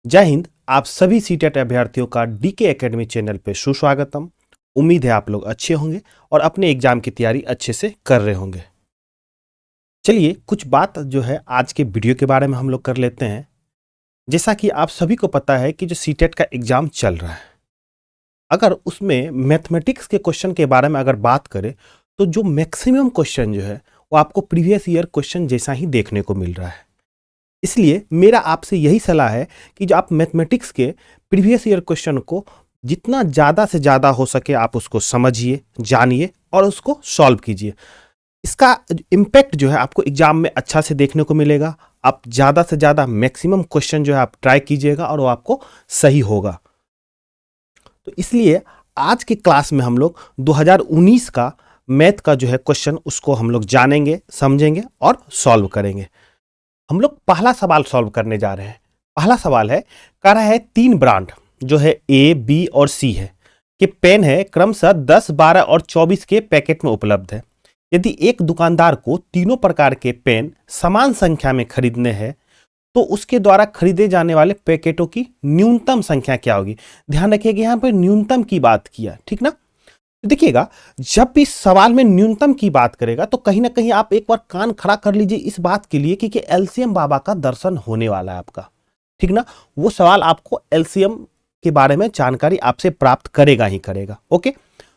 जय हिंद। आप सभी सीटेट अभ्यर्थियों का डीके एकेडमी चैनल पे सुस्वागतम। उम्मीद है आप लोग अच्छे होंगे और अपने एग्जाम की तैयारी अच्छे से कर रहे होंगे। चलिए कुछ बात जो है आज के वीडियो के बारे में हम लोग कर लेते हैं। जैसा कि आप सभी को पता है कि जो सीटेट का एग्जाम चल रहा है, अगर उसमें मैथमेटिक्स के क्वेश्चन के बारे में अगर बात करें तो जो मैक्सिमम क्वेश्चन जो है वो आपको प्रीवियस ईयर क्वेश्चन जैसा ही देखने को मिल रहा है। इसलिए मेरा आपसे यही सलाह है कि जो आप मैथमेटिक्स के प्रीवियस ईयर क्वेश्चन को जितना ज़्यादा से ज़्यादा हो सके आप उसको समझिए, जानिए और उसको सॉल्व कीजिए। इसका इम्पैक्ट जो है आपको एग्जाम में अच्छा से देखने को मिलेगा। आप ज़्यादा से ज़्यादा मैक्सिमम क्वेश्चन जो है आप ट्राई कीजिएगा और वो आपको सही होगा। तो इसलिए आज के क्लास में हम लोग 2019 का मैथ का जो है क्वेश्चन उसको हम लोग जानेंगे, समझेंगे और सॉल्व करेंगे। हम लोग पहला सवाल सॉल्व करने जा रहे हैं। पहला सवाल है, कह रहा है 3 ब्रांड जो है ए, बी और सी है कि पेन है क्रमशः 10, 12 और 24 के पैकेट में उपलब्ध है। यदि एक दुकानदार को तीनों प्रकार के पेन समान संख्या में खरीदने हैं तो उसके द्वारा खरीदे जाने वाले पैकेटों की न्यूनतम संख्या क्या होगी। ध्यान रखिएगा यहाँ पर न्यूनतम की बात किया, ठीक ना। देखिएगा, जब भी सवाल में न्यूनतम की बात करेगा तो कहीं ना कहीं आप एक बार कान खड़ा कर लीजिए इस बात के लिए कि एलसीएम बाबा का दर्शन होने वाला है आपका, ठीक ना। वो सवाल आपको एलसीएम के बारे में जानकारी आपसे प्राप्त करेगा ही करेगा। ओके,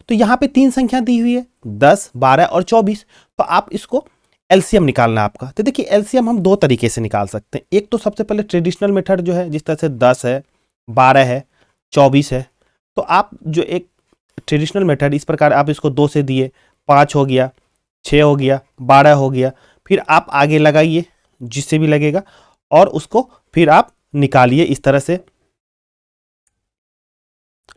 तो यहाँ पे 3 संख्या दी हुई है, 10, 12 और 24। तो आप इसको एलसीएम निकालना है आपका। तो देखिए एलसीएम हम 2 तरीके से निकाल सकते हैं। एक तो सबसे पहले ट्रेडिशनल मेथड जो है, जिस तरह से 10 है, 12 है, 24 है। तो आप जो एक ट्रेडिशनल मेथड इस प्रकार आप इसको 2 से दिए, 5 हो गया, 6 हो गया, 12 हो गया, फिर आप आगे लगाइए जिससे भी लगेगा और उसको फिर आप निकालिए इस तरह से,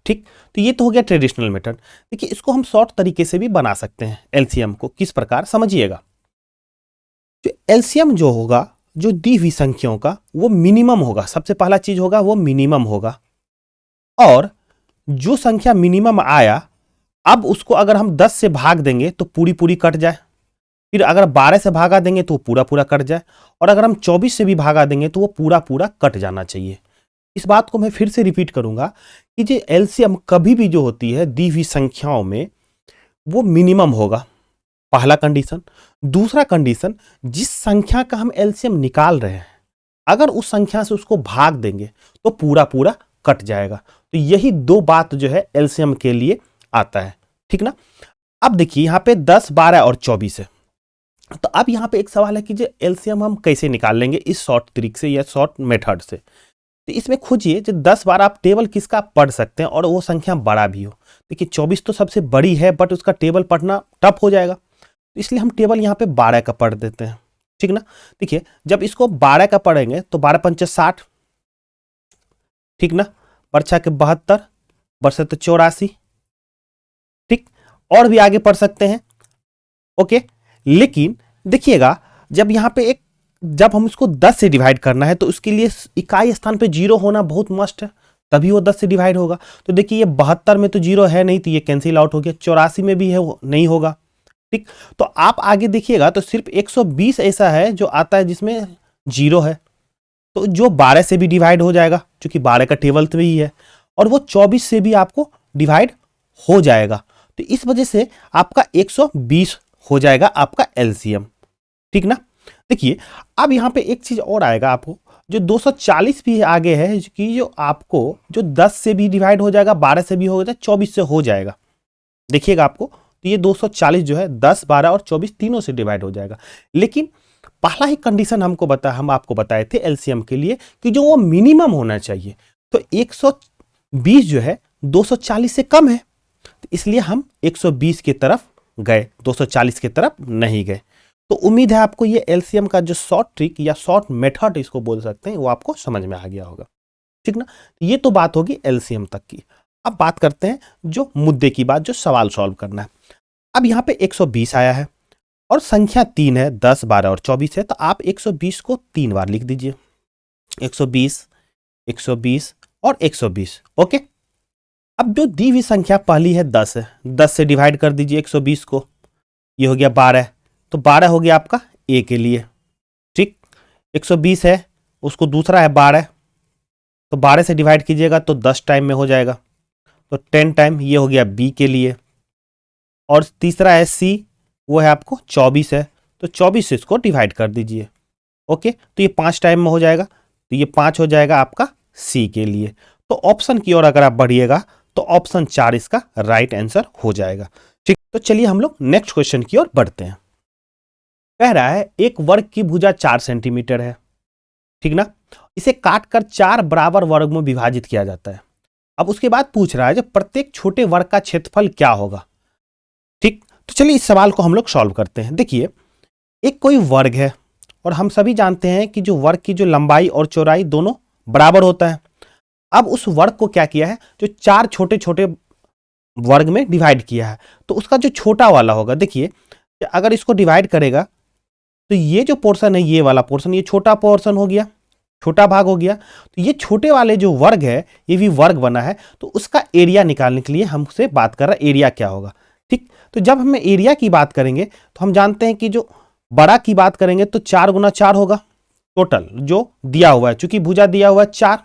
ठीक। तो ये तो हो गया ट्रेडिशनल मेथड। देखिए इसको हम शॉर्ट तरीके से भी बना सकते हैं एलसीएम को। किस प्रकार, समझिएगा। जो एलसीएम जो होगा, जो दी हुई संख्याओं का वो मिनिमम होगा। सबसे पहला चीज होगा वो मिनिमम होगा और जो संख्या मिनिमम आया अब उसको अगर हम 10 से भाग देंगे तो पूरी पूरी कट जाए, फिर अगर 12 से भागा देंगे तो वो पूरा पूरा कट जाए और अगर हम 24 से भी भागा देंगे तो वो पूरा पूरा कट जाना चाहिए। इस बात को मैं फिर से रिपीट करूंगा कि जो एलसीएम कभी भी जो होती है दी हुई संख्याओं में वो मिनिमम होगा, पहला कंडीशन। दूसरा कंडीशन, जिस संख्या का हम एलसीएम निकाल रहे हैं अगर उस संख्या से उसको भाग देंगे तो पूरा पूरा कट जाएगा। तो यही 2 बात जो है एलसीएम के लिए आता है, ठीक ना। अब देखिए यहाँ पे 10, 12 और 24 है। तो अब यहाँ पे एक सवाल है कि जो एलसीएम हम कैसे निकाल लेंगे इस शॉर्ट ट्रिक से या शॉर्ट मेथड से। तो इसमें खोजिए जो 10, 12 आप टेबल किसका पढ़ सकते हैं और वो संख्या बड़ा भी हो। देखिए 24 तो सबसे बड़ी है बट उसका टेबल पढ़ना टफ हो जाएगा, तो इसलिए हम टेबल यहाँ पे 12 का पढ़ देते हैं, ठीक ना। देखिए जब इसको 12 का पढ़ेंगे तो 12 पंचे 60, ठीक ना, बरछा के 72, बरसत 84, ठीक। और भी आगे पढ़ सकते हैं, ओके। लेकिन देखिएगा जब यहाँ पे एक, जब हम इसको 10 से डिवाइड करना है तो उसके लिए इकाई स्थान पे 0 होना बहुत मस्ट है, तभी वो 10 से डिवाइड होगा। तो देखिए ये 72 में तो 0 है नहीं तो ये कैंसिल आउट हो गया, 84 में भी है वो नहीं होगा, ठीक। तो आप आगे देखिएगा तो सिर्फ 120 ऐसा है जो आता है जिसमें 0 है, तो जो 12 से भी डिवाइड हो जाएगा क्योंकि 12 का टेबल तो ही है और वो 24 से भी आपको डिवाइड हो जाएगा। तो इस वजह से आपका 120 हो जाएगा आपका एलसीएम, ठीक ना। देखिए अब यहाँ पे एक चीज और आएगा आपको, जो 240 भी आगे है कि जो आपको जो 10 से भी डिवाइड हो जाएगा, 12 से भी हो जाएगा, 24 से हो जाएगा। देखिएगा आपको तो ये 240 जो है 10, 12 और 24 तीनों से डिवाइड हो जाएगा। लेकिन पहला ही कंडीशन हम आपको बताए थे एलसीएम के लिए कि जो वो मिनिमम होना चाहिए। तो 120 जो है 240 से कम है, तो इसलिए हम 120 की तरफ गए, 240 की तरफ नहीं गए। तो उम्मीद है आपको ये एलसीएम का जो शॉर्ट ट्रिक या शॉर्ट मेथड इसको बोल सकते हैं वो आपको समझ में आ गया होगा, ठीक ना। ये तो बात होगी एलसीएम तक की। अब बात करते हैं जो मुद्दे की बात, जो सवाल सॉल्व करना है। अब यहाँ पे 120 आया है और संख्या 3 है, 10, 12 और 24 है, तो आप 120 को 3 बार लिख दीजिए, 120, 120 और 120, ओके। अब जो दी हुई संख्या पहली है 10 है, 10 से डिवाइड कर दीजिए 120 को, ये हो गया 12, तो 12 हो गया आपका ए के लिए, ठीक। 120 है, उसको दूसरा है 12, तो 12 से डिवाइड कीजिएगा तो 10 टाइम में हो जाएगा, तो 10 टाइम ये हो गया बी के लिए। और तीसरा है सी, वो है आपको 24 है, तो 24 से इसको डिवाइड कर दीजिए। ओके, तो ये 5 टाइम में हो जाएगा, तो ये 5 हो जाएगा आपका सी के लिए। तो ऑप्शन की ओर अगर आप बढ़िएगा तो ऑप्शन 4 इसका राइट आंसर हो जाएगा। ठीक, तो चलिए हम लोग नेक्स्ट क्वेश्चन की ओर बढ़ते हैं। कह रहा है एक वर्ग की भुजा 4 सेंटीमीटर है, ठीक ना, इसे काटकर 4 बराबर वर्ग में विभाजित किया जाता है। अब उसके बाद पूछ रहा है जब प्रत्येक छोटे वर्ग का क्षेत्रफल क्या होगा। ठीक, तो चलिए इस सवाल को हम लोग सॉल्व करते हैं। देखिए, एक कोई वर्ग है और हम सभी जानते हैं कि जो वर्ग की जो लंबाई और चौड़ाई दोनों बराबर होता है। अब उस वर्ग को क्या किया है, जो 4 छोटे छोटे वर्ग में डिवाइड किया है, तो उसका जो छोटा वाला होगा, देखिए अगर इसको डिवाइड करेगा तो ये जो पोर्शन है, ये वाला पोर्शन, ये छोटा पोर्शन हो गया, छोटा भाग हो गया। तो ये छोटे वाले जो वर्ग है, ये भी वर्ग बना है, तो उसका एरिया निकालने के लिए हमसे बात कर रहा है एरिया क्या होगा। ठीक, तो जब हम एरिया की बात करेंगे तो हम जानते हैं कि जो बड़ा की बात करेंगे तो 4 गुना 4 होगा टोटल जो दिया हुआ है, चूंकि भुजा दिया हुआ है 4।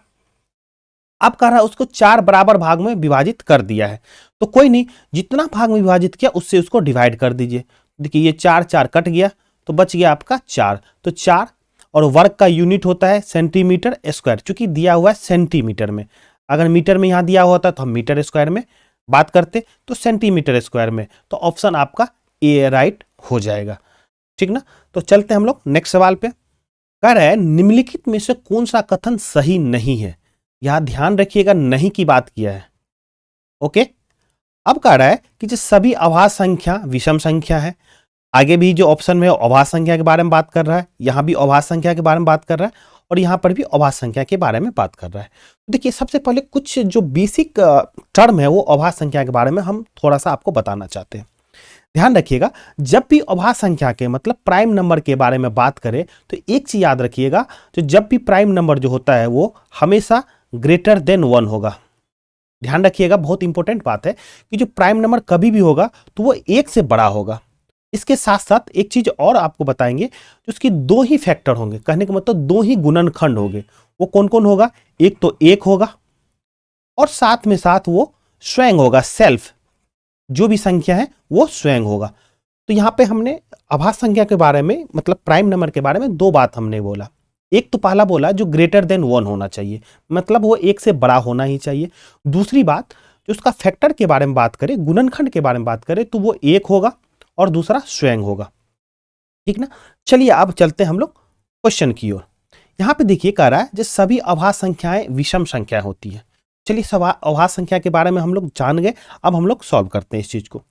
अब कह रहा है उसको 4 बराबर भाग में विभाजित कर दिया है, तो कोई नहीं, जितना भाग में विभाजित किया उससे उसको डिवाइड कर दीजिए। देखिए ये 4 4 कट गया, तो बच गया आपका 4। तो 4, और वर्ग का यूनिट होता है सेंटीमीटर स्क्वायर, चूंकि दिया हुआ है सेंटीमीटर में। अगर मीटर में यहां दिया होता तो हम मीटर स्क्वायर में बात करते, तो सेंटीमीटर स्क्वायर में। तो ऑप्शन आपका ए राइट हो जाएगा। ठीक ना, तो चलते हम लोग नेक्स्ट सवाल पे। कह रहा है निम्नलिखित में से कौन सा कथन सही नहीं है। यहां ध्यान रखिएगा, नहीं की बात किया है। ओके, अब कह रहा है कि जो सभी अभाज्य संख्या विषम संख्या है। आगे भी जो ऑप्शन में अभाज्य संख्या के बारे में बात कर रहा है, यहां भी अभाज्य संख्या के बारे में बात कर रहा है, और यहां पर भी अभाज्य संख्या के बारे में बात कर रहा है। देखिए सबसे पहले कुछ जो बेसिक टर्म है वो अभाज्य संख्या के बारे में हम थोड़ा सा आपको बताना चाहते हैं। ध्यान रखिएगा, जब भी अभाज्य संख्या के मतलब प्राइम नंबर के बारे में बात करें तो एक चीज याद रखिएगा, तो जब भी प्राइम नंबर जो होता है वो हमेशा ग्रेटर देन 1 होगा। ध्यान रखिएगा, बहुत इंपॉर्टेंट बात है कि जो प्राइम नंबर कभी भी होगा तो वो 1 से बड़ा होगा। इसके साथ साथ एक चीज और आपको बताएंगे, तो उसकी 2 ही फैक्टर होंगे, कहने का मतलब 2 ही गुणनखंड होंगे। वो कौन कौन होगा, एक तो 1 होगा, और साथ में साथ वो स्वयं होगा, सेल्फ, जो भी संख्या है वो स्वयं होगा। तो यहां पे हमने अभाज्य संख्या के बारे में मतलब प्राइम नंबर के बारे में 2 बात हमने बोला। एक तो पहला बोला जो ग्रेटर देन 1 होना चाहिए, मतलब वो 1 से बड़ा होना ही चाहिए। दूसरी बात, जो उसका फैक्टर के बारे में बात करें, गुणनखंड के बारे में बात करें, तो वो 1 होगा और दूसरा स्वयं होगा। ठीक ना, चलिए अब चलते हैं हम लोग क्वेश्चन की ओर। यहां पे देखिए कह रहा है जो सभी अभाज्य संख्याएं विषम संख्या होती है। चलिए अभाज्य संख्या के बारे में हम लोग जान गए, अब हम लोग सॉल्व करते हैं इस चीज को।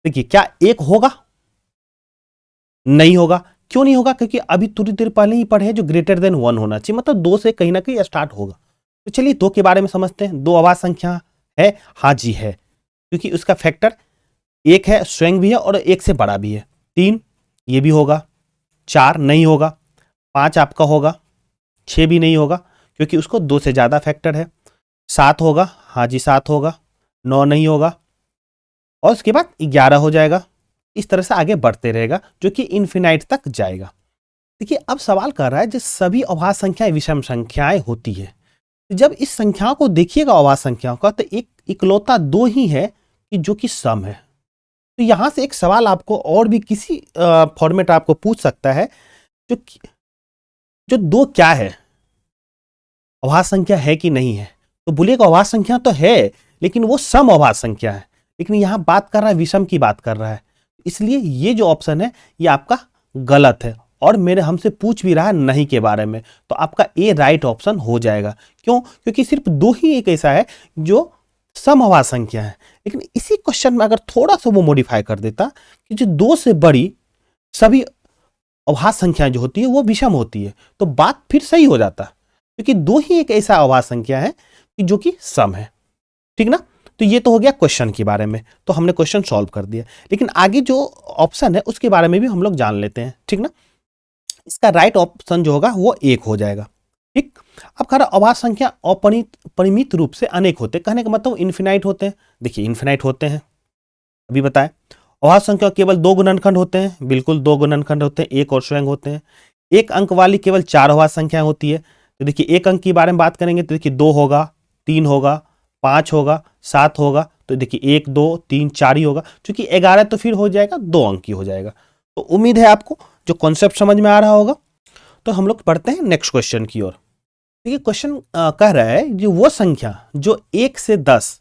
देखिए क्या 1 होगा, नहीं होगा। क्यों नहीं होगा, क्योंकि अभी थोड़ी देर पहले ही पढ़े जो ग्रेटर देन 1 होना चाहिए, मतलब 2 से कहीं ना कहीं स्टार्ट होगा। तो चलिए 2 के बारे में समझते हैं। 2 अभाज्य संख्या है, हाँ जी है, क्योंकि उसका फैक्टर 1 है, स्वयं भी है और 1 से बड़ा भी है। 3 ये भी होगा, 4 नहीं होगा, 5 आपका होगा, 6 भी नहीं होगा क्योंकि उसको 2 से ज्यादा फैक्टर है। 7 होगा, हाँ जी 7 होगा, 9 नहीं होगा, और उसके बाद 11 हो जाएगा। इस तरह से आगे बढ़ते रहेगा जो कि इन्फिनाइट तक जाएगा। देखिए अब सवाल कर रहा है जो सभी अभाज्य संख्याएं विषम संख्याएं होती है। जब इस संख्याओं को देखिएगा अभाज्य संख्याओं का, तो एक इकलौता 2 ही है कि जो कि सम है। तो यहां से एक सवाल आपको और भी किसी फॉर्मेट आपको पूछ सकता है, जो 2 क्या है, अभाज्य संख्या है कि नहीं है। तो बोलिएगा अभाज्य संख्या तो है, लेकिन वो सम अभाज्य संख्या है। लेकिन यहां बात कर रहा है विषम की बात कर रहा है, इसलिए ये जो ऑप्शन है ये आपका गलत है, और मेरे हमसे पूछ भी रहा है नहीं के बारे में, तो आपका ए राइट ऑप्शन हो जाएगा। क्यों, क्योंकि सिर्फ 2 ही एक ऐसा है जो सम अभाज्य संख्या है। लेकिन इसी क्वेश्चन में अगर थोड़ा सा वो मॉडिफाई कर देता कि जो 2 से बड़ी सभी अभाज्य संख्याएं जो होती है वो विषम होती है, तो बात फिर सही हो जाता, क्योंकि 2 ही एक ऐसा अभाज्य संख्या है कि जो कि सम है। ठीक ना, तो ये तो हो गया क्वेश्चन के बारे में, तो हमने क्वेश्चन सॉल्व कर दिया। लेकिन आगे जो ऑप्शन है उसके बारे में भी हम लोग जान लेते हैं। ठीक ना, इसका राइट ऑप्शन जो होगा वो 1 हो जाएगा। ठीक, अब कह रहा अभाज्य संख्या अपरिमित रूप से अनेक होते, कहने का मतलब इन्फिनाइट होते हैं। देखिए इन्फिनाइट होते हैं, अभी बताए। अभाज्य संख्या केवल 2 गुणनखंड होते हैं, बिल्कुल 2 गुणनखंड होते हैं, 1 और स्वयं होते हैं। एक अंक वाली केवल 4 अभाज्य संख्या होती है, तो देखिए एक अंक के बारे में बात करेंगे तो देखिए 2 होगा, 3 होगा, 5 होगा, 7 होगा, तो देखिए 1 2 3 4 ही होगा। चूंकि 11 तो फिर हो जाएगा 2 अंक की हो जाएगा। तो उम्मीद है आपको जो कॉन्सेप्ट समझ में आ रहा होगा। तो हम लोग पढ़ते हैं नेक्स्ट क्वेश्चन की ओर। देखिए क्वेश्चन कह रहा है जो वो संख्या जो 1 से 10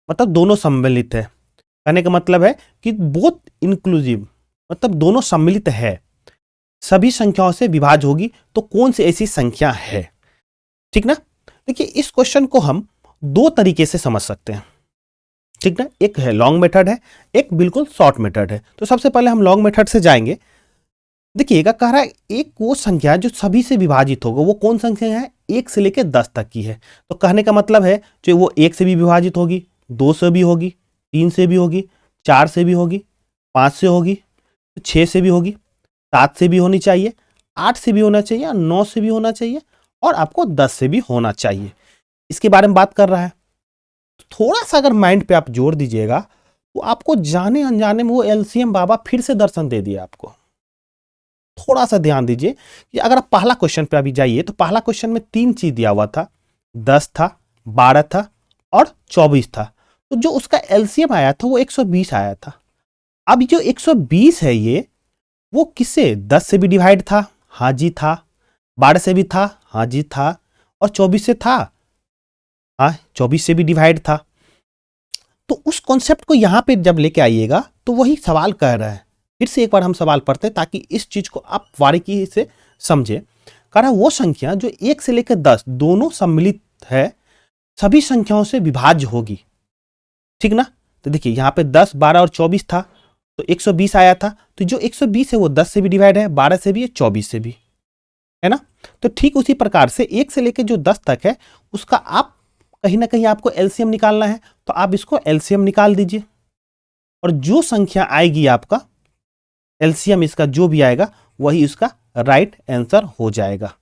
मतलब दोनों सम्मिलित है, कहने का मतलब है कि बोथ इंक्लूसिव मतलब दोनों सम्मिलित है, सभी संख्याओं से विभाज्य होगी, तो कौन सी ऐसी संख्या है। ठीक ना। देखिए इस क्वेश्चन को हम दो तरीके से समझ सकते हैं। ठीक ना, एक है लॉन्ग मेथड है, एक बिल्कुल शॉर्ट मेथड है। तो सबसे पहले हम लॉन्ग मेथड से जाएंगे। देखिएगा कह रहा है एक वो संख्या जो सभी से विभाजित होगा, वो कौन संख्या है, 1 से लेकर 10 तक की है। तो कहने का मतलब है जो वो 1 से भी विभाजित होगी, 2 से भी होगी, 3 से भी होगी, 4 से भी होगी, 5 से होगी, 6 से भी होगी, 7 से भी होनी चाहिए, 8 से भी होना चाहिए, 9 से भी होना चाहिए और आपको 10 से भी होना चाहिए। इसके बारे में बात कर रहा है। थोड़ा सा अगर माइंड पे आप जोर दीजिएगा तो आपको जाने अनजाने में वो एलसीएम बाबा फिर से दर्शन दे दिया आपको। थोड़ा सा ध्यान दीजिए कि अगर आप पहला क्वेश्चन पे अभी जाइए तो पहला क्वेश्चन में 3 चीज दिया हुआ था, 10 था, 12 था और 24 था। तो जो उसका एलसीएम आया था वो 120 आया था। अब जो 120 है ये वो किससे, 10 से भी डिवाइड था, हाँ जी था, 12 से भी था, हाँ जी था, और 24 से था, हाँ 24 से भी डिवाइड था। तो उस कॉन्सेप्ट को यहां पे जब लेके आइएगा तो वही सवाल कह रहा है। फिर से एक बार हम सवाल पढ़ते हैं ताकि इस चीज को आप बारीकी से समझे। कह रहा है वो संख्या जो 1 से लेकर 10 दोनों सम्मिलित है, सभी संख्याओं से विभाज्य होगी। ठीक ना। तो देखिए यहाँ पे 10, 12 और 24 था तो 120 आया था। तो जो 120 है वो 10 से भी डिवाइड है, 12 से भी है, 24 से भी है ना। तो ठीक उसी प्रकार से 1 से लेकर जो 10 तक है उसका आप कहीं ना कहीं आपको एलसीएम निकालना है, तो आप इसको एलसीएम निकाल दीजिए और जो संख्या आएगी आपका एलसीएम इसका जो भी आएगा वही उसका राइट आंसर हो जाएगा।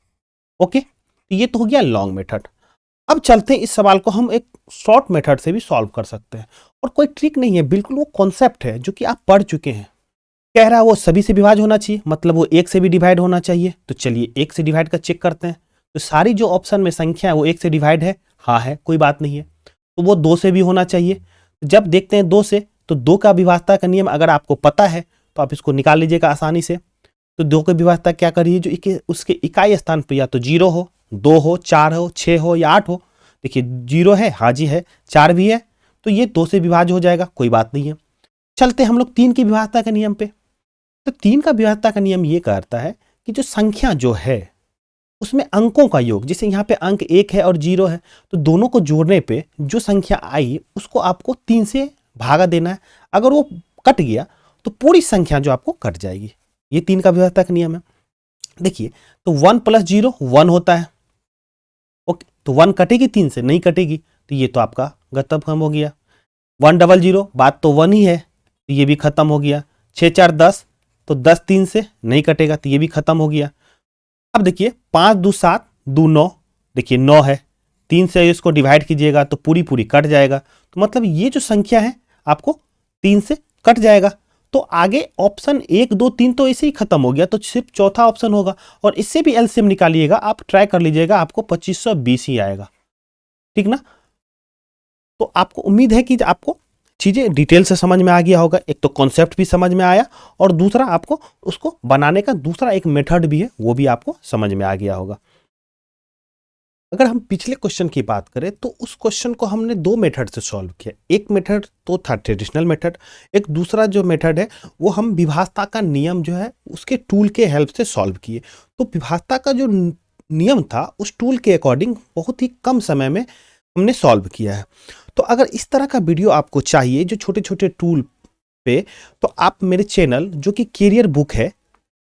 ओके, तो ये तो हो गया लॉन्ग मेथड। अब चलते हैं इस सवाल को हम एक शॉर्ट मेथड से भी सॉल्व कर सकते हैं और कोई ट्रिक नहीं है, बिल्कुल वो कॉन्सेप्ट है जो कि आप पढ़ चुके हैं। कह रहा है वो सभी से विभाज्य होना चाहिए, मतलब वो 1 से भी डिवाइड होना चाहिए। तो चलिए 1 से डिवाइड का चेक करते हैं। तो सारी जो ऑप्शन में संख्या है वो 1 से डिवाइड है, हाँ है, कोई बात नहीं है। तो वो 2 से भी होना चाहिए। जब देखते हैं 2 से तो 2 का विभाज्यता का नियम अगर आपको पता है तो आप इसको निकाल लीजिएगा आसानी से। तो 2 की विभाज्यता क्या करिए, जो उसके इकाई स्थान पर या तो 0 हो, 2 हो, 4 हो, 6 हो या 8 हो। देखिए 0 है, हाँ जी है, 4 भी है, तो ये 2 से विभाज्य हो जाएगा, कोई बात नहीं है। चलते हम लोग 3 की विभाज्यता के नियम पे। तो 3 का विभाज्यता का नियम ये कहता है कि जो संख्या जो है उसमें अंकों का योग, जैसे यहाँ पे अंक 1 है और 0 है, तो दोनों को जोड़ने पे जो संख्या आई उसको आपको 3 से भागा देना है। अगर वो कट गया तो पूरी संख्या जो आपको कट जाएगी। ये 3 का विभाज्यता का नियम है। देखिए तो 1 + 0 1 होता है। ओके, तो 1 कटेगी 3 से, नहीं कटेगी, तो ये तो आपका खत्म हो गया। 1 = 0 बात तो 1 ही है, तो ये भी खत्म हो गया। 6 × 4 = 10, तो 10 3 से नहीं कटेगा, तो ये भी खत्म हो गया। अब देखिए 5 × 2 = 7, 2 9, देखिए 9 है, 3 से इसको डिवाइड कीजिएगा तो पूरी पूरी कट जाएगा। तो मतलब ये जो संख्या है आपको 3 से कट जाएगा। तो आगे ऑप्शन 1 2 3 तो ऐसे ही खत्म हो गया, तो सिर्फ चौथा ऑप्शन होगा और इससे भी एलसीएम निकालिएगा, आप ट्राई कर लीजिएगा, आपको 2520 ही आएगा। ठीक ना। तो आपको उम्मीद है कि आपको चीजें डिटेल से समझ में आ गया होगा। एक तो कॉन्सेप्ट भी समझ में आया और दूसरा आपको उसको बनाने का दूसरा एक मेथड भी है वो भी आपको समझ में आ गया होगा। अगर हम पिछले क्वेश्चन की बात करें तो उस क्वेश्चन को हमने 2 मेथड से सॉल्व किया। एक मेथड तो था ट्रेडिशनल मेथड, एक दूसरा जो मेथड है वो हम विभाज्यता का नियम जो है उसके टूल के हेल्प से सॉल्व किए। तो विभाज्यता का जो नियम था उस टूल के अकॉर्डिंग बहुत ही कम समय में हमने सॉल्व किया है। तो अगर इस तरह का वीडियो आपको चाहिए जो छोटे छोटे टूल पे, तो आप मेरे चैनल जो कि कैरियर बुक है,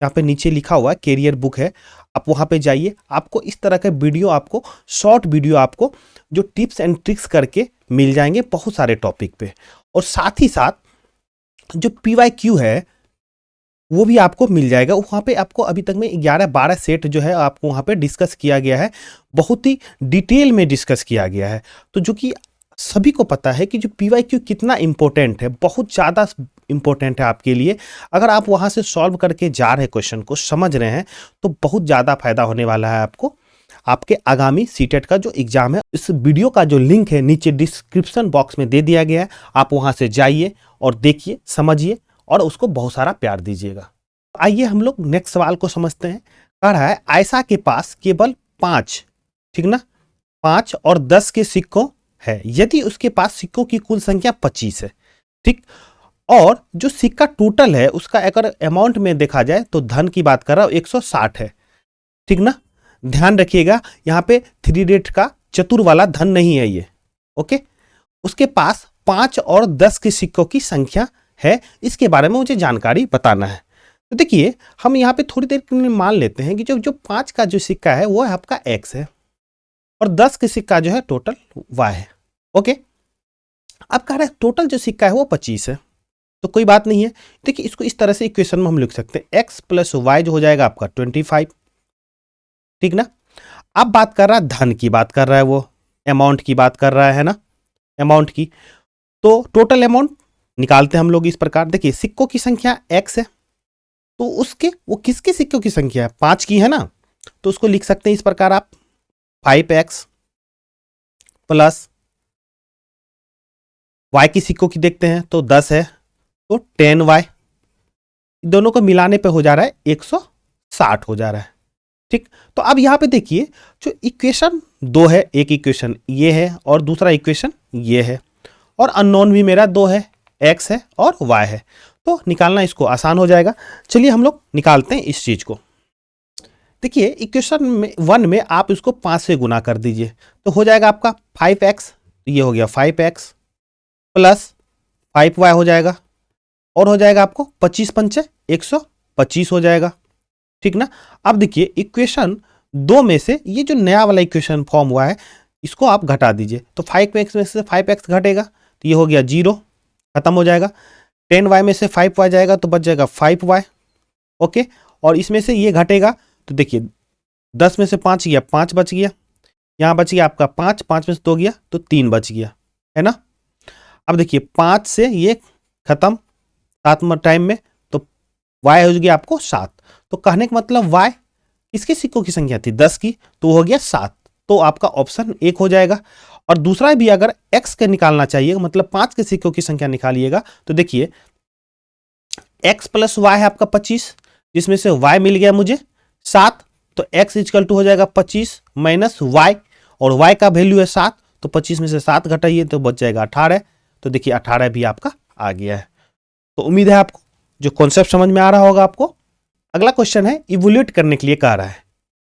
यहाँ पे नीचे लिखा हुआ है कैरियर बुक है, आप वहाँ पे जाइए। आपको इस तरह का वीडियो, आपको शॉर्ट वीडियो, आपको जो टिप्स एंड ट्रिक्स करके मिल जाएंगे बहुत सारे टॉपिक पे। और साथ ही साथ जो PYQ है वो भी आपको मिल जाएगा। वहाँ पे आपको अभी तक में 11-12 सेट जो है आपको वहाँ पे डिस्कस किया गया है, बहुत ही डिटेल में डिस्कस किया गया है। तो जो कि सभी को पता है कि जो PYQ कितना इम्पोर्टेंट है, बहुत ज़्यादा इम्पोर्टेंट है आपके लिए। अगर आप वहाँ से सॉल्व करके जा रहे क्वेश्चन को समझ रहे हैं तो बहुत ज़्यादा फायदा होने वाला है आपको। आपके आगामी सीटेट का जो एग्जाम है, इस वीडियो का जो लिंक है नीचे डिस्क्रिप्शन बॉक्स में दे दिया गया है, आप वहां से जाइए और देखिए, समझिए और उसको बहुत सारा प्यार दीजिएगा। आइए हम लोग नेक्स्ट सवाल को समझते हैं। कह रहा है आयशा के पास केवल 5, ठीक ना, 5 और 10 के सिक्कों है, यदि उसके पास सिक्कों की कुल संख्या 25 है, ठीक, और जो सिक्का टोटल है उसका अगर अमाउंट में देखा जाए तो धन की बात कर रहा हूं 160 है, ठीक ना। ध्यान रखिएगा यहाँ पे 3 रेट का चतुर वाला धन नहीं है ये, ओके। उसके पास 5 और 10 के सिक्कों की संख्या है, इसके बारे में मुझे जानकारी बताना है। तो देखिए हम यहाँ पे थोड़ी देर के लिए मान लेते हैं कि जो 5 का जो सिक्का है वो आपका x है और 10 के सिक्का जो है टोटल y है, ओके। अब कह रहा है टोटल जो सिक्का है वो 25 है, तो कोई बात नहीं है। देखिए इसको इस तरह से इक्वेशन में हम लिख सकते हैं, x प्लस वाई जो हो जाएगा आपका 25, ठीक ना। अब बात कर रहा है धन की बात कर रहा है, वो अमाउंट की बात कर रहा है ना, अमाउंट की। तो टोटल अमाउंट निकालते हैं हम लोग इस प्रकार। देखिए सिक्कों की संख्या x है, तो उसके वो किसके सिक्कों की संख्या है, 5 की है ना, तो उसको लिख सकते हैं इस प्रकार आप 5x प्लस y की सिक्कों की देखते हैं तो 10 है, तो 10y, दोनों को मिलाने पे हो जा रहा है 160 हो जा रहा है, ठीक। तो अब यहां पे देखिए जो इक्वेशन 2 है, एक इक्वेशन ये है और दूसरा इक्वेशन ये है, और अननोन भी मेरा 2 है, x है और y है, तो निकालना इसको आसान हो जाएगा। चलिए हम लोग निकालते हैं इस चीज को। देखिए इक्वेशन में 1 में आप इसको 5 से गुना कर दीजिए तो हो जाएगा आपका 5x, ये हो गया 5x प्लस 5y हो जाएगा, और हो जाएगा आपको 25 पंचे 125 हो जाएगा, ठीक ना। अब देखिए इक्वेशन 2 में से ये जो नया वाला इक्वेशन फॉर्म हुआ है इसको आप घटा दीजिए, तो 5x में से 5x घटेगा तो ये हो गया 0, खत्म हो जाएगा। 10y में से 5y जाएगा तो बच जाएगा 5y, ओके। और इसमें से ये घटेगा तो देखिए 10 में से 5 गया, 5 बच गया, यहाँ बच गया आपका 5, 5 में से 2 गया तो 3 बच गया, है ना। अब देखिए 5 से ये खत्म 7 टाइम में, तो y हो गया आपको 7, तो कहने का मतलब y किसके सिक्कों की संख्या थी, 10 की, तो हो गया 7, तो आपका ऑप्शन 1 हो जाएगा। और दूसरा भी अगर x के निकालना चाहिए मतलब 5 के सिक्कों की संख्या निकालिएगा तो देखिए x प्लस y है आपका 25, जिसमें से y मिल गया मुझे 7, तो x इक्वल टू हो जाएगा 25 माइनस y, और y का वैल्यू है 7, तो 25 में से 7 घटाइए तो बच जाएगा 18, तो देखिए 18 भी आपका आ गया है। तो उम्मीद है आपको जो कॉन्सेप्ट समझ में आ रहा होगा आपको। अगला क्वेश्चन है इवोल्यूट करने के लिए कह रहा है,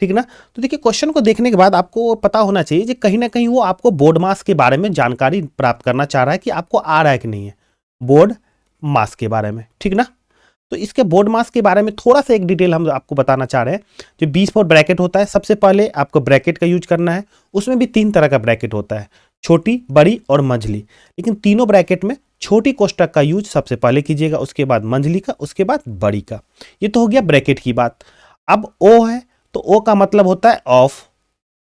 ठीक ना। तो देखिए क्वेश्चन को देखने के बाद आपको पता होना चाहिए कि कहीं ना कहीं वो आपको बोर्ड मास के बारे में जानकारी प्राप्त करना चाह रहा है कि आपको आ रहा है कि नहीं है बोर्ड मास के बारे में, ठीक ना। तो इसके बोर्ड मास के बारे में थोड़ा सा एक डिटेल हम आपको बताना चाह रहे हैं। जो 20 ब्रैकेट होता है, सबसे पहले आपको ब्रैकेट का यूज करना है। उसमें भी 3 तरह का ब्रैकेट होता है, छोटी, बड़ी और मंझली, लेकिन तीनों ब्रैकेट में छोटी कोष्टक का यूज सबसे पहले कीजिएगा, उसके बाद मंझली का, उसके बाद बड़ी का। ये तो हो गया ब्रैकेट की बात। अब ओ है तो ओ का मतलब होता है ऑफ,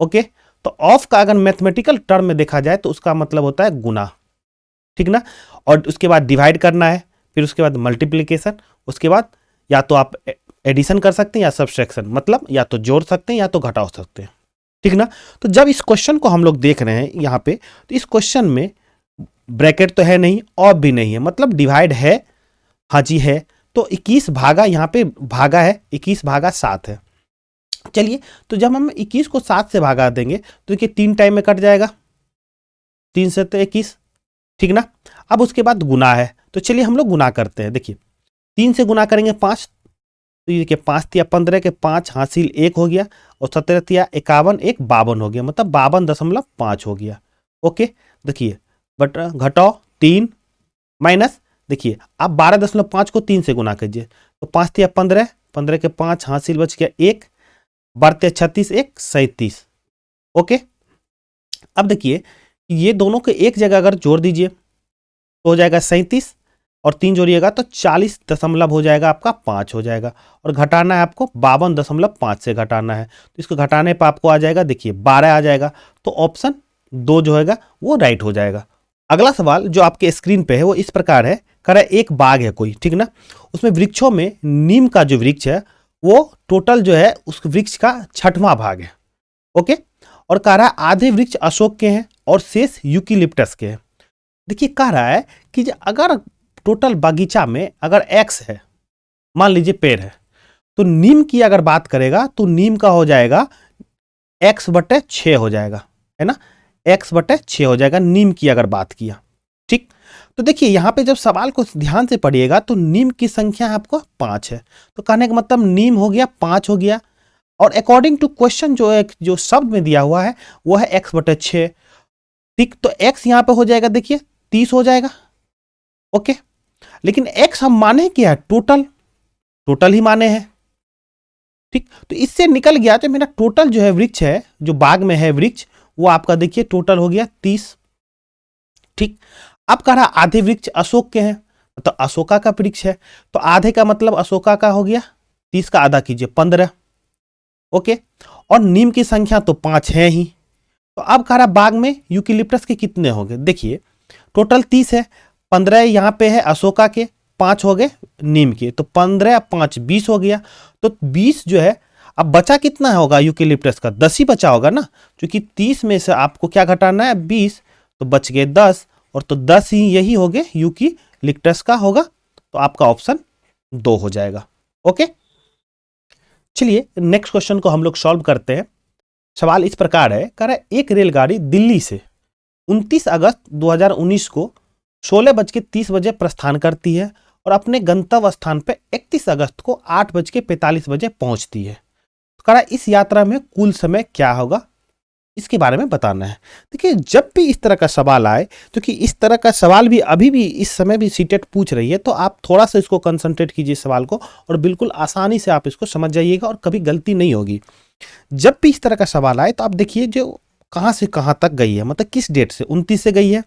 ओके। तो ऑफ का अगर मैथमेटिकल टर्म में देखा जाए तो उसका मतलब होता है गुना, ठीक ना। और उसके बाद डिवाइड करना है, फिर उसके बाद मल्टीप्लिकेशन, उसके बाद या तो आप एडिशन कर सकते हैं या सब्सट्रैक्शन, मतलब या तो जोड़ सकते हैं या तो घटा सकते हैं, ठीक ना। तो जब इस क्वेश्चन को हम लोग देख रहे हैं यहाँ पे, तो इस क्वेश्चन में ब्रैकेट तो है नहीं, ऑफ भी नहीं है, मतलब डिवाइड है, हाँ जी है। तो 21 भागा यहाँ पे भागा है, 21 भागा 7 है। चलिए तो जब हम 21 को 7 से भागा देंगे तो देखिए 3 टाइम में कट जाएगा, 3 से तो 21, ठीक ना। अब उसके बाद गुना है, तो चलिए हम लोग गुना करते हैं। देखिए 3 से गुना करेंगे 5, तो ये देखिए 5 तिया 15 के 5 हासिल 1 हो गया, और 17 तिया 51 1 52 हो गया, मतलब 52.5 हो गया, ओके। देखिए बट घटाओ 3 माइनस, देखिए आप 12.5 को 3 से गुना कीजिए, तो 5 तिया 15, 15 के 5 हासिल बच गया 1, 12 36 1 37, ओके। अब देखिए ये दोनों के एक जगह अगर जोड़ दीजिए तो हो जाएगा 37, और 3 जोड़िएगा तो 40 दशमलव हो जाएगा आपका 5 हो जाएगा, और घटाना है आपको 52.5 से घटाना है, तो इसको घटाने पर आपको आ जाएगा देखिए 12 आ जाएगा, तो ऑप्शन 2 जो होगा वो राइट हो जाएगा। अगला सवाल जो आपके स्क्रीन पे है वो इस प्रकार है, कह रहा है एक बाग है कोई, ठीक ना, उसमें वृक्षों में नीम का जो वृक्ष है वो टोटल जो है उस वृक्ष का 6वां भाग है, ओके। और कह रहा है आधे वृक्ष अशोक के हैं और शेष यूकेलिप्टस के हैं। देखिए कह रहा है कि अगर टोटल बगीचा में अगर एक्स है, मान लीजिए पेड़ है, तो नीम की अगर बात करेगा तो नीम का हो जाएगा x/6 हो जाएगा, है ना, x/6 हो जाएगा नीम की अगर बात किया। ठीक, तो देखिए यहां पे जब सवाल को ध्यान से पढ़िएगा तो नीम की संख्या आपको 5 है, तो कहने का मतलब नीम हो गया 5 हो गया। और अकॉर्डिंग टू क्वेश्चन जो शब्द में दिया हुआ है वो है x/6। ठीक, तो x यहां पे हो जाएगा देखिए 30 हो जाएगा। ओके, लेकिन x हम माने क्या है, टोटल ही माने हैं। ठीक, तो इससे निकल गया तो मेरा टोटल जो है वृक्ष है, जो बाग में है वृक्ष, वो आपका देखिए टोटल हो गया 30। ठीक, अब कह रहा आधे वृक्ष अशोक के हैं, तो अशोका का वृक्ष है, तो आधे का मतलब अशोका का हो गया, 30 का आधा कीजिए 15। ओके, और नीम की संख्या तो 5 है ही। तो अब कह रहा बाग में यूकेलिप्टस के कितने होंगे, देखिए टोटल 30 है, 15 यहाँ पे है अशोका के, 5 हो गए नीम के, तो 15 5 20 हो गया। तो 20 जो है, अब बचा कितना होगा यूकेलिप्टस का, 10 ही बचा होगा ना, क्योंकि 30 में से आपको क्या घटाना है 20, तो बच गए 10, और तो 10 ही यही हो गए यूकेलिप्टस का होगा, तो आपका ऑप्शन 2 हो जाएगा। ओके, चलिए नेक्स्ट क्वेश्चन को हम लोग सॉल्व करते हैं। सवाल इस प्रकार है, कह रहा है एक रेलगाड़ी दिल्ली से 29 अगस्त 2019 को 16:30 प्रस्थान करती है और अपने गंतव्य स्थान पर 31 अगस्त को 8:45 पहुंचती है। तो कह रहा है इस यात्रा में कुल समय क्या होगा, इसके बारे में बताना है। देखिए जब भी इस तरह का सवाल आए, क्योंकि इस तरह का सवाल भी अभी भी इस समय भी सीटेट पूछ रही है, तो आप थोड़ा सा इसको कंसंट्रेट कीजिए सवाल को, और बिल्कुल आसानी से आप इसको समझ जाइएगा और कभी गलती नहीं होगी। जब भी इस तरह का सवाल आए तो आप देखिए जो कहां से कहां तक गई है, मतलब किस डेट से, 29 से गई है,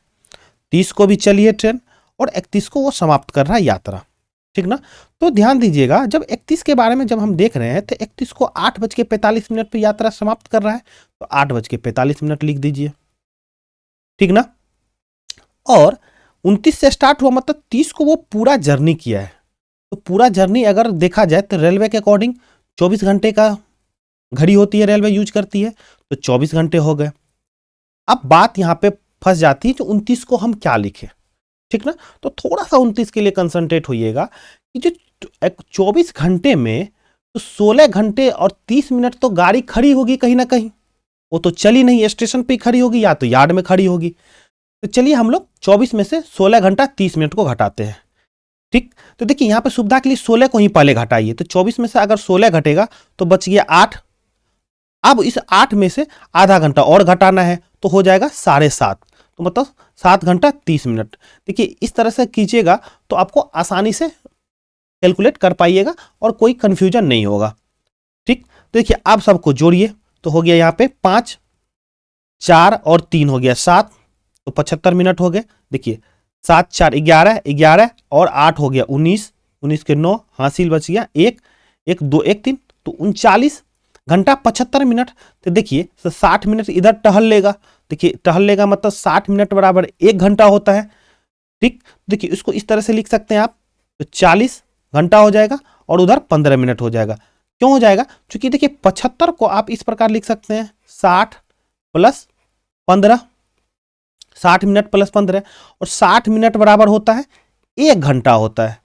30 को भी चली है ट्रेन, और 31 को वो समाप्त कर रहा है यात्रा। ठीक ना, तो ध्यान दीजिएगा जब 31 के बारे में जब हम देख रहे हैं तो 31 को 8:45 पर यात्रा समाप्त कर रहा है, तो 8:45 लिख दीजिए। ठीक ना, और 29 से स्टार्ट हुआ, मतलब 30 को वो पूरा जर्नी किया है, तो पूरा जर्नी अगर देखा जाए तो रेलवे के अकॉर्डिंग 24 घंटे का घड़ी होती है, रेलवे यूज करती है, तो 24 घंटे हो गए। अब बात यहां पे फंस जाती है, जो 29 को हम क्या लिखे। ठीक ना, तो थोड़ा सा 29 के लिए कंसंट्रेट होइएगा कि जो 24 घंटे में तो 16 घंटे और 30 मिनट तो गाड़ी खड़ी होगी कहीं ना कहीं, वो तो चली नहीं, स्टेशन पे खड़ी होगी या तो यार्ड में खड़ी होगी। तो चलिए हम लोग 24 में से 16 घंटा 30 मिनट को घटाते हैं। ठीक, तो देखिए यहां पे सुविधा के लिए 16 को ही पहले घटाइए, तो 24 में से अगर 16 घटेगा तो बच गया 8। अब इस 8 में से आधा घंटा और घटाना है, तो हो जाएगा 7.5, तो मतलब 7 घंटा 30 मिनट। देखिए इस तरह से कीजिएगा तो आपको आसानी से कैलकुलेट कर पाइएगा और कोई कंफ्यूजन नहीं होगा। ठीक, तो देखिए आप सबको जोड़िए, तो हो गया यहाँ पे 5, 4 और 3 हो गया 7, तो 75 मिनट हो गए। देखिए 7 4 11, 11 और 8 हो गया 19, 19 के 9, हासिल बच गया 1, 1 2 1 3, तो 39 घंटा 75 मिनट। तो देखिए 60 मिनट इधर टहल लेगा, देखिए टहल लेगा मतलब 60 मिनट बराबर 1 घंटा होता है। ठीक, देखिए इसको इस तरह से लिख सकते हैं आप, तो 40 घंटा हो जाएगा और उधर 15 मिनट हो जाएगा। क्यों हो जाएगा, क्योंकि देखिए 75 को आप इस प्रकार लिख सकते हैं 60 प्लस 15, 60 मिनट प्लस 15, और 60 मिनट बराबर होता है 1 घंटा होता है।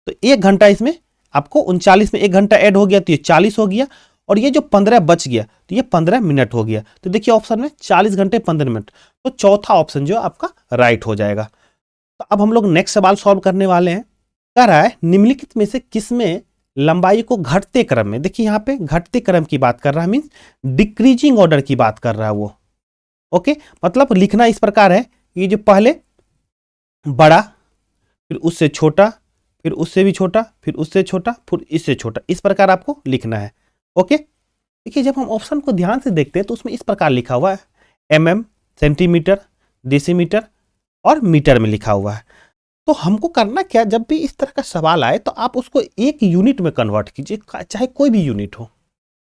तो 1 घंटा इसमें आपको 39 में 1 घंटा ऐड हो गया, तो ये 40 हो गया, और ये जो 15 बच गया तो ये 15 मिनट हो गया। तो देखिए ऑप्शन में 40 घंटे 15 मिनट, तो चौथा ऑप्शन जो आपका राइट हो जाएगा। तो अब हम लोग नेक्स्ट सवाल सॉल्व करने वाले हैं। कह रहा है निम्नलिखित में से किसमें लंबाई को घटते क्रम में, देखिए यहाँ पे घटते क्रम की बात कर रहा है, मीन्स डिक्रीजिंग ऑर्डर की बात कर रहा है वो। ओके, मतलब लिखना इस प्रकार है, ये जो पहले बड़ा, फिर उससे छोटा, फिर उससे भी छोटा, फिर उससे छोटा, फिर इससे छोटा, इस प्रकार आपको लिखना है। ओके, देखिए जब हम ऑप्शन को ध्यान से देखते हैं तो उसमें इस प्रकार लिखा हुआ है, mm, सेंटीमीटर, डेसीमीटर और मीटर में लिखा हुआ है। तो हमको करना क्या, जब भी इस तरह का सवाल आए तो आप उसको एक यूनिट में कन्वर्ट कीजिए, चाहे कोई भी यूनिट हो।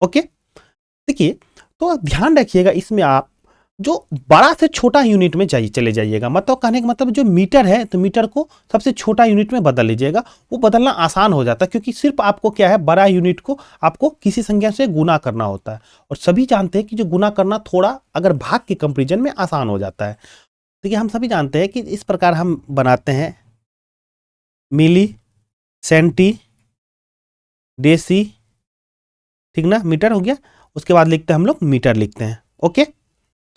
ओके, देखिए तो ध्यान रखिएगा इसमें आप जो बड़ा से छोटा यूनिट में चले जाइएगा। मतलब कहने का मतलब जो मीटर है तो मीटर को सबसे छोटा यूनिट में बदल लीजिएगा। वो बदलना आसान हो जाता है, क्योंकि सिर्फ आपको क्या है, बड़ा यूनिट को आपको किसी संख्या से गुना करना होता है। और सभी जानते हैं कि जो गुना करना थोड़ा अगर भाग के कंपेरिजन में आसान हो जाता है। देखिए हम सभी जानते हैं कि इस प्रकार हम बनाते हैं मिली, सेंटी, डेसी, ठीक ना, मीटर हो गया। उसके बाद लिखते हैं हम लोग मीटर लिखते हैं। ओके,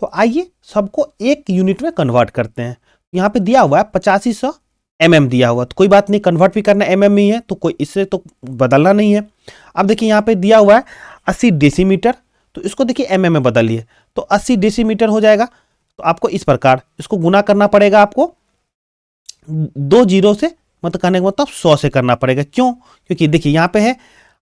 तो आइए सबको एक यूनिट में कन्वर्ट करते हैं। यहाँ पे दिया हुआ है 8500 mm दिया हुआ, तो कोई बात नहीं, कन्वर्ट भी करना mm ही है, तो कोई इससे तो बदलना नहीं है। अब देखिए यहाँ पे दिया हुआ है 80 डेसीमीटर, तो इसको देखिए mm में बदलिए, तो 80 डेसीमीटर हो जाएगा। तो आपको इस प्रकार इसको गुना करना पड़ेगा, आपको 2 जीरो से, मतलब कहने का मतलब 100 से करना पड़ेगा। क्यों? क्योंकि देखिए यहाँ पे है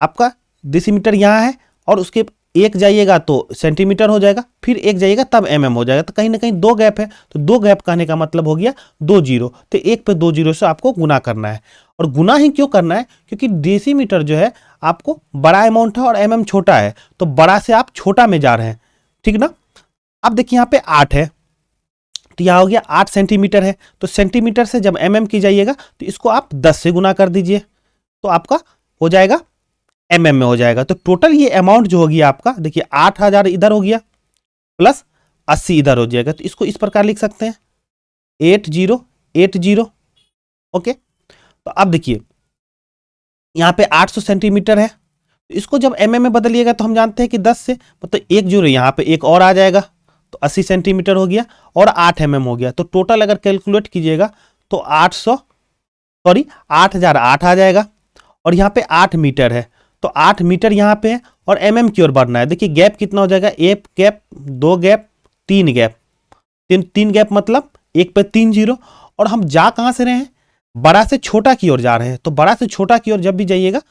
आपका डेसीमीटर यहाँ है, और उसके एक जाइएगा तो सेंटीमीटर हो जाएगा, फिर एक जाइएगा तब mm हो जाएगा। तो कहीं ना कहीं 2 गैप है, तो 2 गैप कहने का मतलब हो गया 2 जीरो। तो एक पे 2 जीरो से आपको गुना करना है। और गुना ही क्यों करना है? क्योंकि डेसीमीटर जो है आपको बड़ा अमाउंट है और mm छोटा है, तो बड़ा से आप छोटा में जा रहे हैं, ठीक ना। अब देखिए यहाँ पे 8 है, तो यहाँ हो गया 8 सेंटीमीटर है, तो सेंटीमीटर से जब mm की जाइएगा तो इसको आप 10 से गुना कर दीजिए, तो आपका हो जाएगा mm में हो जाएगा। तो टोटल ये अमाउंट जो होगी आपका, देखिए 8000 इधर हो गया प्लस 80 इधर हो जाएगा। तो इसको इस प्रकार लिख सकते हैं 8080। ओके, तो अब देखिए यहाँ पे 800 सेंटीमीटर है, तो इसको जब mm में बदलिएगा तो हम जानते हैं कि 10 से, मतलब एक जीरो यहाँ पे एक और आ जाएगा, तो 80 सेंटीमीटर हो गया और 8 mm हो गया। तो टोटल अगर कैलकुलेट कीजिएगा तो 8008 आ जाएगा। और यहाँ पे 8 मीटर है, तो 8 मीटर यहाँ पे है और mm की ओर बढ़ना है। देखिए गैप कितना हो जाएगा, 1 गैप, 2 गैप, 3 गैप, 3 गैप मतलब 1 पे 3 जीरो। और हम जा कहाँ से रहे हैं, बड़ा से छोटा की ओर जा रहे हैं, तो बड़ा से छोटा की ओर जब भी जाइएगा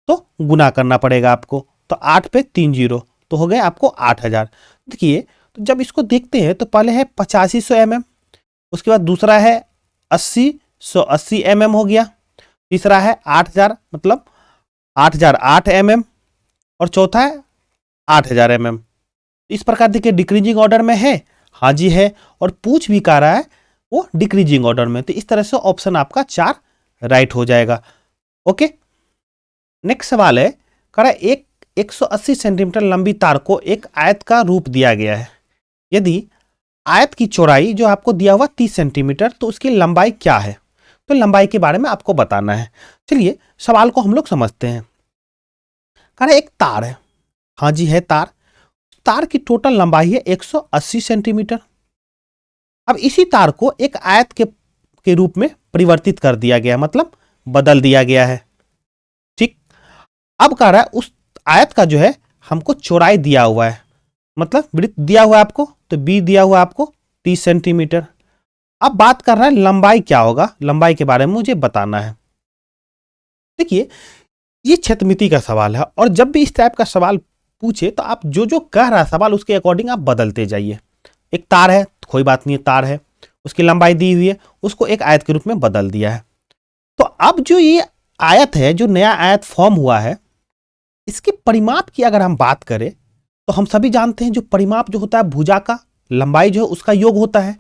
तो गुना करना पड़ेगा आपको। तो 8 पे 3 जीरो, तो हो गए आपको 8000। देखिए तो जब इसको देखते हैं तो पहले है 8500 mm, उसके बाद दूसरा है 80 mm हो गया, तीसरा है 8000 मतलब 8008 mm, और चौथा है 8000 mm। इस प्रकार देखिए डिक्रीजिंग ऑर्डर में है, हाँ जी है, और पूछ भी कह रहा है वो डिक्रीजिंग ऑर्डर में। तो इस तरह से ऑप्शन आपका 4 राइट हो जाएगा। ओके, नेक्स्ट सवाल है, कह रहा है एक 180 सेंटीमीटर लंबी तार को एक आयत का रूप दिया गया है। यदि आयत की चौड़ाई जो आपको दिया हुआ 30 सेंटीमीटर, तो उसकी लंबाई क्या है? तो लंबाई के बारे में आपको बताना है। चलिए सवाल को हम लोग समझते हैं। कह रहा है एक तार है, हाँ जी है तार, तार की टोटल लंबाई है 180 सेंटीमीटर। अब इसी तार को एक आयत के रूप में परिवर्तित कर दिया गया, मतलब बदल दिया गया है, ठीक। अब कह रहा है उस आयत का जो है हमको चौड़ाई दिया हुआ है, मतलब वृत्त दिया हुआ है आपको, तो बी दिया हुआ है आपको 30 सेंटीमीटर। अब बात कर रहा है लंबाई क्या होगा, लंबाई के बारे में मुझे बताना है। देखिए ये क्षेत्रमिति का सवाल है, और जब भी इस टाइप का सवाल पूछे तो आप जो जो कह रहा है सवाल उसके अकॉर्डिंग आप बदलते जाइए। एक तार है, कोई बात नहीं, तार है, उसकी लंबाई दी हुई है, उसको एक आयत के रूप में बदल दिया है। तो अब जो ये आयत है, जो नया आयत फॉर्म हुआ है, इसके परिमाप की अगर हम बात करें तो हम सभी जानते हैं जो परिमाप जो होता है भुजा का लंबाई जो है उसका योग होता है।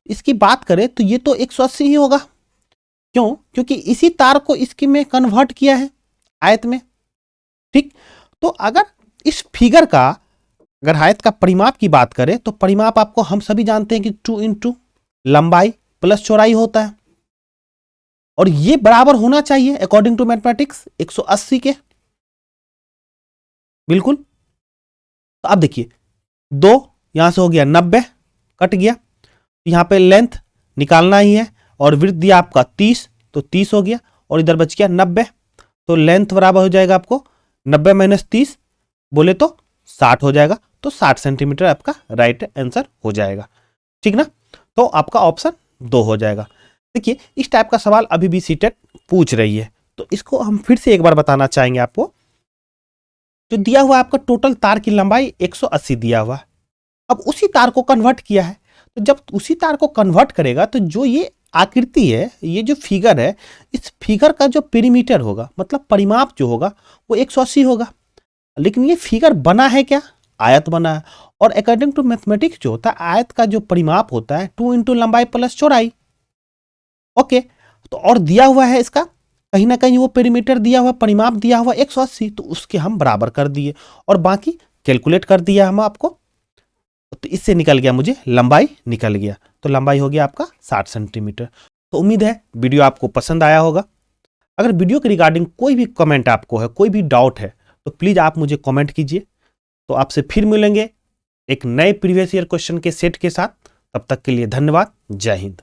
इसकी बात करें तो ये तो 180 ही होगा। क्यों? क्योंकि इसी तार को इसकी में कन्वर्ट किया है आयत में, ठीक। तो अगर इस फिगर का, अगर आयत का परिमाप की बात करें तो परिमाप आपको हम सभी जानते हैं कि 2 इंटू लंबाई प्लस चौड़ाई होता है, और ये बराबर होना चाहिए अकॉर्डिंग टू मैथमेटिक्स 180 के, बिल्कुल। तो अब देखिए 2 यहां से हो गया 90, कट गया, यहां पे लेंथ निकालना ही है, और वृत्त दिया आपका 30, तो 30 हो गया, और इधर बच गया 90, तो लेंथ बराबर हो जाएगा आपको 90 माइनस 30 बोले तो 60 हो जाएगा। तो 60 सेंटीमीटर आपका राइट आंसर हो जाएगा, ठीक ना। तो आपका ऑप्शन 2 हो जाएगा। देखिए इस टाइप का सवाल अभी भी सीटेट पूछ रही है, तो इसको हम फिर से एक बार बताना चाहेंगे आपको। जो दिया हुआ आपका टोटल तार की लंबाई 180 दिया हुआ, अब उसी तार को कन्वर्ट किया है, तो जब उसी तार को कन्वर्ट करेगा तो जो ये आकृति है, ये जो फिगर है, इस फिगर का जो पेरीमीटर होगा, मतलब परिमाप जो होगा वो 180 होगा। लेकिन ये फिगर बना है क्या? आयत बना है। और अकॉर्डिंग टू मैथमेटिक्स जो होता है आयत का जो परिमाप होता है 2 इंटू लंबाई प्लस चौड़ाई। ओके, तो और दिया हुआ है इसका कहीं ना कहीं वो पेरीमीटर दिया हुआ, परिमाप दिया हुआ 180, तो उसके हम बराबर कर दिए और बाकी कैलकुलेट कर दिया हम आपको। तो इससे निकल गया, मुझे लंबाई निकल गया, तो लंबाई हो गया आपका 60 सेंटीमीटर। तो उम्मीद है वीडियो आपको पसंद आया होगा। अगर वीडियो के रिगार्डिंग कोई भी कमेंट आपको है, कोई भी डाउट है, तो प्लीज़ आप मुझे कमेंट कीजिए। तो आपसे फिर मिलेंगे एक नए प्रीवियस ईयर क्वेश्चन के सेट के साथ। तब तक के लिए धन्यवाद। जय हिंद।